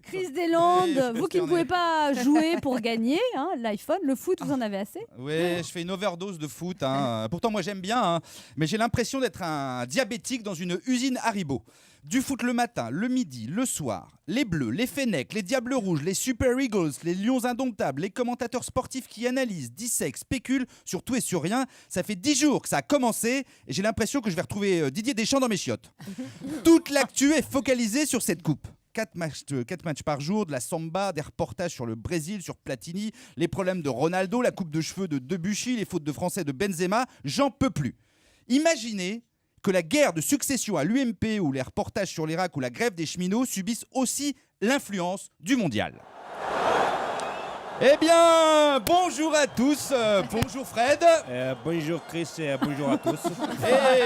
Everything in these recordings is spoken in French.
Chris Deslandes, Oui, vous qui ne pouvez pas jouer pour gagner l'iPhone, le foot, vous en avez assez? Oui, je fais une overdose de foot. Pourtant, moi, j'aime bien. Mais j'ai l'impression d'être un diabétique dans une usine Haribo. Du foot le matin, le midi, le soir. Les Bleus, les Fennecs, les Diables Rouges, les Super Eagles, les Lions Indomptables, les commentateurs sportifs qui analysent, dissèquent, spéculent sur tout et sur rien. Ça fait 10 jours que ça a commencé et j'ai l'impression que je vais retrouver Didier Deschamps dans mes chiottes. Toute l'actu est focalisée sur cette coupe. 4 matchs par jour, de la samba, des reportages sur le Brésil, sur Platini, les problèmes de Ronaldo, la coupe de cheveux de Debuchy, les fautes de français de Benzema, j'en peux plus. Imaginez que la guerre de succession à l'UMP ou les reportages sur l'Irak ou la grève des cheminots subissent aussi l'influence du mondial. Eh bien, bonjour à tous, bonjour Fred. Bonjour Chris et bonjour à tous.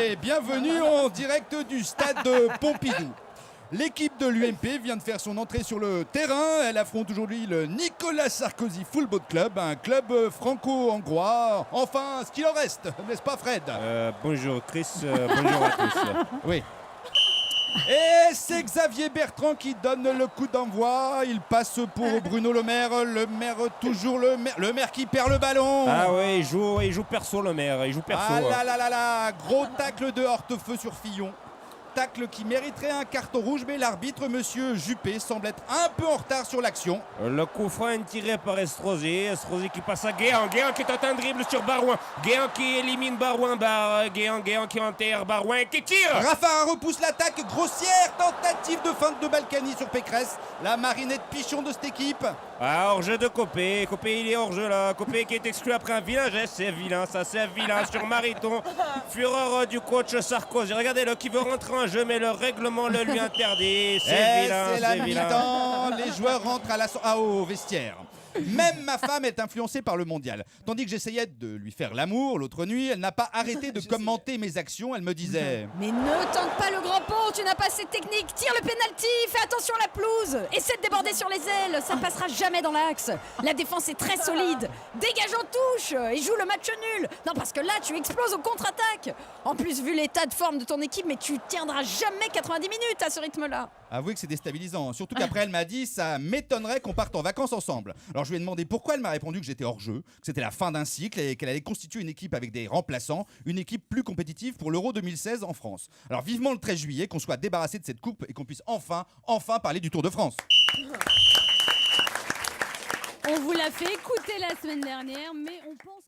Et bienvenue en direct du stade de Pompidou. L'équipe de l'UMP vient de faire son entrée sur le terrain. Elle affronte aujourd'hui le Nicolas Sarkozy Football Club, un club franco-hongrois. Enfin, ce qu'il en reste, n'est-ce pas Fred? Bonjour Chris, bonjour à tous. Oui. Et c'est Xavier Bertrand qui donne le coup d'envoi. Il passe pour Bruno Le Maire toujours le maire qui perd le ballon. Ah ouais, il joue perso le maire, il joue perso. Ah là là là là, gros tacle de Hortefeux sur Fillon. Tacle qui mériterait un carton rouge, mais l'arbitre, monsieur Juppé, semble être un peu en retard sur l'action. Le coup franc tiré par Estrosi qui passe à Guéant qui tente un dribble sur Barouin. Guéant qui élimine Barouin, Guéant qui enterre Barouin qui tire. Raffarin repousse l'attaque, grossière tentative de feinte de Balkany sur Pécresse. La marinette pichon de cette équipe. Ah, hors-jeu de Copé, il est hors-jeu là. Copé qui est exclu après un vilain geste, c'est vilain sur Mariton. Fureur du coach Sarkozy. Regardez-le qui veut rentrer en jeu, mais le règlement le lui interdit. C'est vilain, c'est la mi-temps. Les joueurs rentrent au vestiaire. Même ma femme est influencée par le mondial. Tandis que j'essayais de lui faire l'amour l'autre nuit, elle n'a pas arrêté de commenter mes actions. Elle me disait: Mais ne tente pas le grand pont, tu n'as pas assez de technique. Tire le pénalty, fais attention à la pelouse. Essaie de déborder sur les ailes, ça ne passera jamais dans l'axe. La défense est très solide. Dégage en touche et joue le match nul. Non, parce que là, tu exploses au contre-attaque. En plus, vu l'état de forme de ton équipe, mais tu tiendras jamais 90 minutes à ce rythme-là. Avouez que c'est déstabilisant. Surtout qu'après, elle m'a dit: ça m'étonnerait qu'on parte en vacances ensemble. Alors je lui ai demandé pourquoi. Elle m'a répondu que j'étais hors jeu, que c'était la fin d'un cycle et qu'elle allait constituer une équipe avec des remplaçants, une équipe plus compétitive pour l'Euro 2016 en France. Alors vivement le 13 juillet, qu'on soit débarrassé de cette coupe et qu'on puisse enfin parler du Tour de France. On vous l'a fait écouter la semaine dernière, mais on pense...